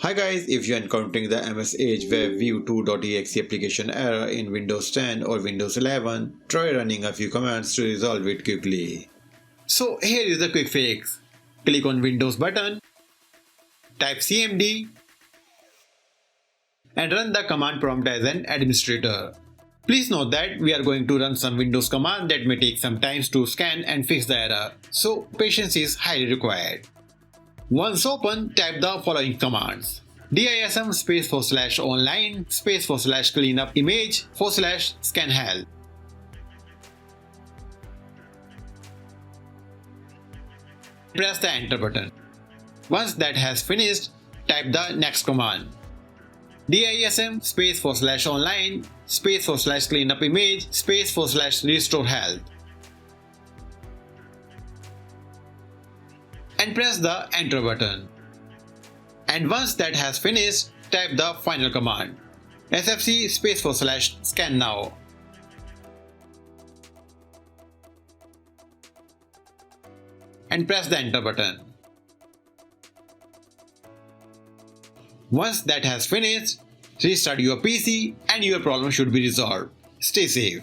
Hi guys, if you're encountering the MsEdgeWebView2.exe Application Error in Windows 10 or Windows 11, try running a few commands to resolve it quickly. So here is the quick fix. Click on Windows button, type cmd and run the command prompt as an administrator. Please note that we are going to run some Windows command that may take some time to scan and fix the error, so patience is highly required. Once open, type the following commands: dism /online /cleanup image /scan help. Press the enter button. Once that has finished, type the next command: dism /online /cleanup image /restore health. And press the enter button. And once that has finished, type the final command: sfc /scan now. And press the enter button. Once that has finished, restart your PC and your problem should be resolved. Stay safe.